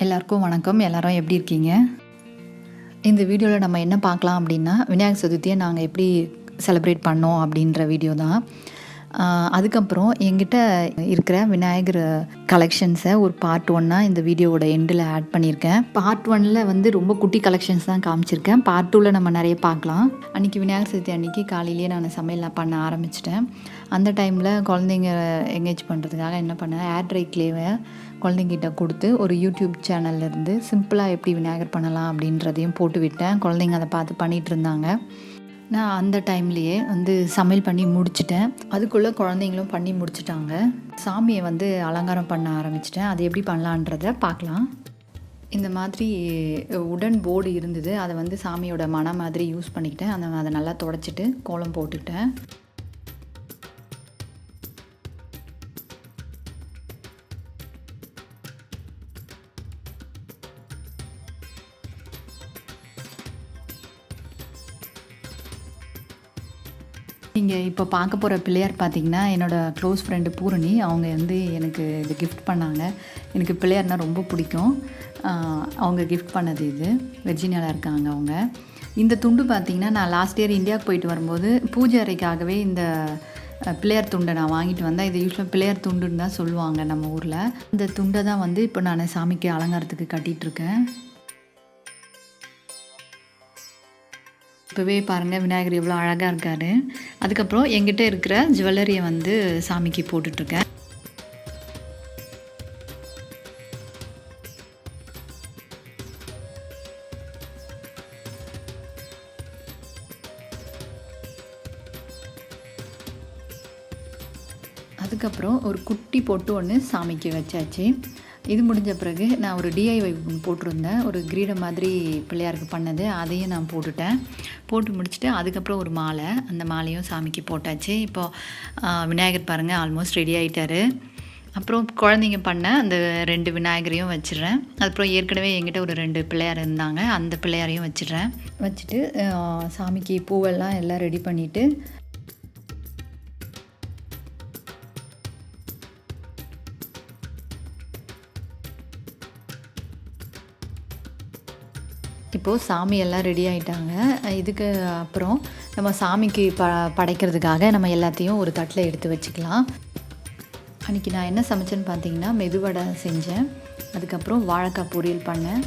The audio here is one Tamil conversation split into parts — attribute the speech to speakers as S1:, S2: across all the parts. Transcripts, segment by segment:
S1: எல்லாருக்கும் வணக்கம். எல்லாரும் எப்படி இருக்கீங்க? இந்த வீடியோவில் நம்ம என்ன பார்க்கலாம் அப்படின்னா, விநாயகர் சதுர்த்தியை நாங்கள் எப்படி செலிப்ரேட் பண்ணோம் அப்படின்ற வீடியோ தான். அதுக்கப்புறம் என்கிட்ட இருக்கிற விநாயகர் கலெக்ஷன்ஸை ஒரு பார்ட் 1 இந்த வீடியோவோட எண்டில் ஆட் பண்ணியிருக்கேன். பார்ட் 1 வந்து ரொம்ப குட்டி கலெக்ஷன்ஸ் தான் காமிச்சிருக்கேன். பார்ட் 2 நம்ம நிறைய பார்க்கலாம். அன்றைக்கி விநாயகர் சதுர்த்தி அன்றைக்கி காலையிலேயே நான் சமையல்லாம் பண்ண ஆரம்பிச்சிட்டேன். அந்த டைமில் குழந்தைங்க எங்கேஜ் பண்ணுறதுக்காக என்ன பண்ணேன், ஏர் ட்ரை கிளேவை குழந்தைங்கிட்ட கொடுத்து ஒரு யூடியூப் சேனல்லேருந்து சிம்பிளாக எப்படி விநாயகர் பண்ணலாம் அப்படின்றதையும் போட்டு விட்டேன். குழந்தைங்க அதை பார்த்து பண்ணிகிட்டு இருந்தாங்க. நான் அந்த டைம்லேயே சமையல் பண்ணி முடிச்சிட்டேன். அதுக்குள்ளே குழந்தைங்களும் பண்ணி முடிச்சிட்டாங்க. சாமியை அலங்காரம் பண்ண ஆரம்பிச்சிட்டேன். அது எப்படி பண்ணலான்றதை பார்க்கலாம். இந்த மாதிரி உடன் போர்டு இருந்தது. அதை சாமியோட மன மாதிரி யூஸ் பண்ணிக்கிட்டேன். அதை நல்லா துடைச்சிட்டு கோலம் போட்டுக்கிட்டேன். நீங்கள் இப்போ பார்க்க போகிற பிள்ளையார் பார்த்திங்கன்னா, என்னோடய க்ளோஸ் ஃப்ரெண்டு பூரணி அவங்க எனக்கு இது கிஃப்ட் பண்ணாங்க. எனக்கு பிள்ளையார்னால் ரொம்ப பிடிக்கும். அவங்க கிஃப்ட் பண்ணது இது. வெர்ஜீனியாவில் இருக்காங்க அவங்க. இந்த துண்டு பார்த்திங்கன்னா, நான் லாஸ்ட் இயர் இந்தியாவுக்கு போயிட்டு வரும்போது பூஜை அறைக்காகவே இந்த பிள்ளையார் துண்டை நான் வாங்கிட்டு வந்தேன். இது யூஸ்வலாக பிள்ளையார் துண்டுன்னு தான் சொல்லுவாங்க நம்ம ஊரில். இந்த துண்டை தான் இப்போ நான் சாமிக்கு அலங்காரத்துக்கு கட்டிகிட்ருக்கேன். இப்போவே பாருங்கள் விநாயகர் எவ்வளோ அழகாக இருக்கார். அதுக்கப்புறம் என்கிட்ட இருக்கிற ஜுவல்லரியை சாமிக்கு போட்டுட்ருக்கேன். அதுக்கப்புறம் ஒரு குட்டி பொட்டு ஒன்று சாமிக்கு வச்சாச்சு. இது முடிஞ்ச பிறகு நான் ஒரு டிஐஒய் போட்டிருந்தேன். ஒரு கிரீடம் மாதிரி பிள்ளையாருக்கு பண்ணது, அதையும் நான் போட்டு முடிச்சுட்டு அதுக்கப்புறம் ஒரு மாலை, அந்த மாலையும் சாமிக்கு போட்டாச்சு. இப்போது விநாயகர் பாருங்கள் ஆல்மோஸ்ட் ரெடி ஆகிட்டார். அப்புறம் குழந்தைங்க பண்ண அந்த 2 விநாயகரையும் வச்சிடுறேன். அதுக்கப்புறம் ஏற்கனவே என்கிட்ட ஒரு 2 பிள்ளையார் இருந்தாங்க, அந்த பிள்ளையாரையும் வச்சுட்டு சாமிக்கு பூவெல்லாம் எல்லாம் ரெடி பண்ணிவிட்டு இப்போது சாமியெல்லாம் ரெடி ஆகிட்டாங்க. இதுக்கு அப்புறம் நம்ம சாமிக்கு படைக்கிறதுக்காக நம்ம எல்லாத்தையும் ஒரு தட்டில் எடுத்து வச்சுக்கலாம். அன்றைக்கி நான் என்ன சமைச்சேன்னு பார்த்தீங்கன்னா, மெதுவடை செஞ்சேன். அதுக்கப்புறம் வாழைக்காய் பொரியல் பண்ணேன்,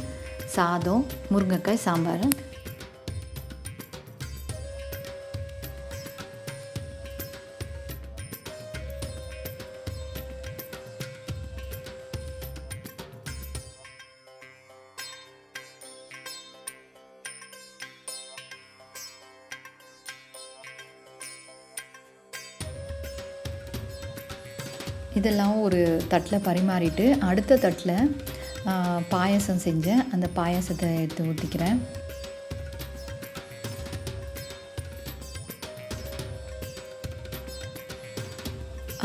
S1: சாதம், முருங்கைக்காய் சாம்பார். இதெல்லாம் ஒரு தட்டில் பரிமாறிட்டு அடுத்த தட்டில் பாயாசம் செஞ்சேன். அந்த பாயாசத்தை எடுத்து ஊற்றிக்கிறேன்.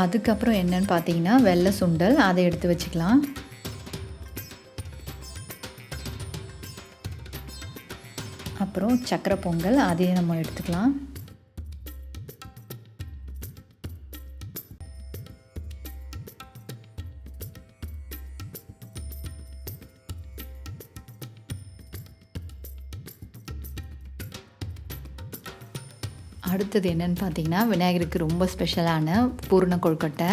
S1: அதுக்கப்புறம் என்னன்னு பார்த்தீங்கன்னா, வெள்ளை சுண்டல், அதை எடுத்து வச்சுக்கலாம். அப்புறம் சக்கரை பொங்கல், அதையும் நம்ம எடுத்துக்கலாம். அடுத்தது என்னென்னு பார்த்தீங்கன்னா, விநாயகருக்கு ரொம்ப ஸ்பெஷலான பூரண கொழுக்கட்டை.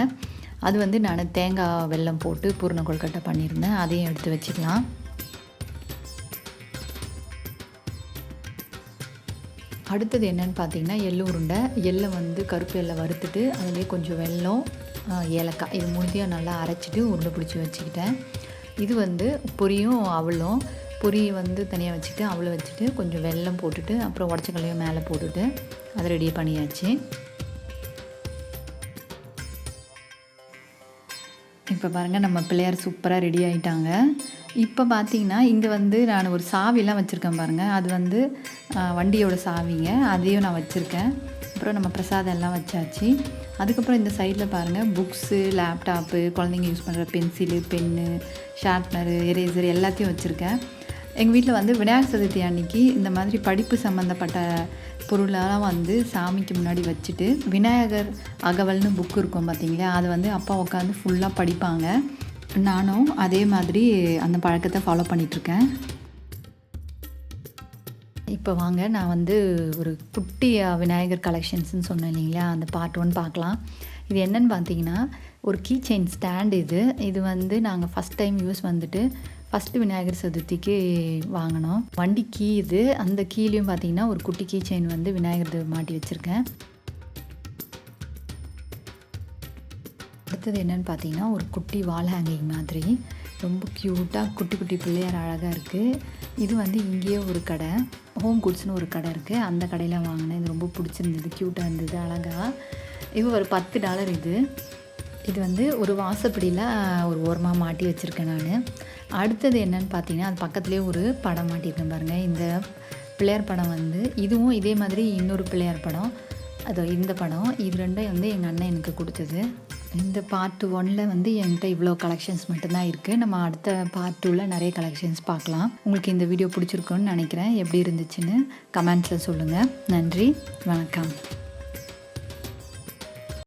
S1: அது நான் தேங்காய் வெல்லம் போட்டு பூரண கொழுக்கட்டை பண்ணியிருந்தேன். அதையும் எடுத்து வச்சுக்கலாம். அடுத்தது என்னென்னு பார்த்தீங்கன்னா, எள்ளு உருண்டை. எள்ளை கருப்பு எள்ளை வறுத்துட்டு அதிலே கொஞ்சம் வெல்லம், ஏலக்காய், இது மூணுத்தையும் நல்லா அரைச்சிட்டு உருண்டை பிடிச்சி வச்சுக்கிட்டேன். இது பொரியும் அவளும். பொரி தனியாக வச்சுட்டு அவளை வச்சுட்டு கொஞ்சம் வெல்லம் போட்டுட்டு அப்புறம் உடச்சக்கல்லையும் மேலே போட்டுட்டு அதை ரெடி பண்ணியாச்சு. இப்போ பாருங்கள் நம்ம பிள்ளையார் சூப்பராக ரெடி ஆகிட்டாங்க. இப்போ பார்த்தீங்கன்னா இங்கே நான் ஒரு சாவிலாம் வச்சுருக்கேன் பாருங்கள். அது வண்டியோட சாவிங்க, அதையும் நான் வச்சுருக்கேன். அப்புறம் நம்ம பிரசாதம் எல்லாம் வச்சாச்சு. அதுக்கப்புறம் இந்த சைடில் பாருங்கள் புக்ஸு, லேப்டாப்பு, குழந்தைங்க யூஸ் பண்ணுற பென்சிலு, பென்னு, ஷார்ப்னரு, எரேசர் எல்லாத்தையும் வச்சுருக்கேன். எங்கள் வீட்டில் விநாயகர் சதுர்த்தி அன்றைக்கி இந்த மாதிரி படிப்பு சம்மந்தப்பட்ட பொருளெல்லாம் சாமிக்கு முன்னாடி வச்சுட்டு விநாயகர் அகவல்னு புக்கு இருக்கும் பார்த்தீங்களா, அது அப்பா உட்காந்து ஃபுல்லாக படிப்பாங்க. நானும் அதே மாதிரி அந்த பழக்கத்தை ஃபாலோ பண்ணிகிட்ருக்கேன். இப்போ வாங்க நான் வந்து ஒரு குட்டி விநாயகர் கலெக்ஷன்ஸ்னு சொன்னேன் இல்லைங்களா, அந்த பார்ட் 1 பார்க்கலாம். இது என்னென்னு பார்த்தீங்கன்னா ஒரு கீ செயின் ஸ்டாண்ட். இது வந்து நாங்கள் ஃபஸ்ட் டைம் யூஸ் வந்துட்டு ஃபஸ்ட்டு விநாயகர் சதுர்த்திக்கு வாங்கினோம். வண்டி கீ இது. அந்த கீலையும் பார்த்தீங்கன்னா ஒரு குட்டி கீ செயின் வந்து விநாயகர் மாட்டி வச்சுருக்கேன். அடுத்தது என்னென்னு பார்த்தீங்கன்னா ஒரு குட்டி வால் ஹேங்கிங் மாதிரி ரொம்ப க்யூட்டாக குட்டி குட்டி பிள்ளையார் அழகாக இருக்குது. இது வந்து இங்கேயே ஒரு கடை, ஹோம் குட்ஸ்னு ஒரு கடை இருக்குது, அந்த கடையில் வாங்கினேன். இது ரொம்ப பிடிச்சிருந்தது, க்யூட்டாக இருந்தது, அழகாக. இது ஒரு $10. இது வந்து ஒரு வாசப்படியில் ஒரு ஓரமாக மாட்டி வச்சுருக்கேன் நான். அடுத்தது என்னென்னு பார்த்தீங்கன்னா அது பக்கத்துலேயே ஒரு படம் மாட்டியிருக்கேன் பாருங்கள். இந்த பிள்ளையார் படம் வந்து இதுவும் இதே மாதிரி இன்னொரு பிள்ளையார் படம், அதோ இந்த படம். இது ரெண்டும் வந்து எங்கள் அண்ணன் எனக்கு கொடுத்தது. இந்த பார்ட் 1 வந்து என்கிட்ட இவ்வளோ கலெக்ஷன்ஸ் மட்டும்தான் இருக்குது. நம்ம அடுத்த பார்ட் 2 நிறைய கலெக்ஷன்ஸ் பார்க்கலாம். உங்களுக்கு இந்த வீடியோ பிடிச்சிருக்குன்னு நினைக்கிறேன். எப்படி இருந்துச்சுன்னு கமெண்ட்ஸில் சொல்லுங்கள். நன்றி, வணக்கம்.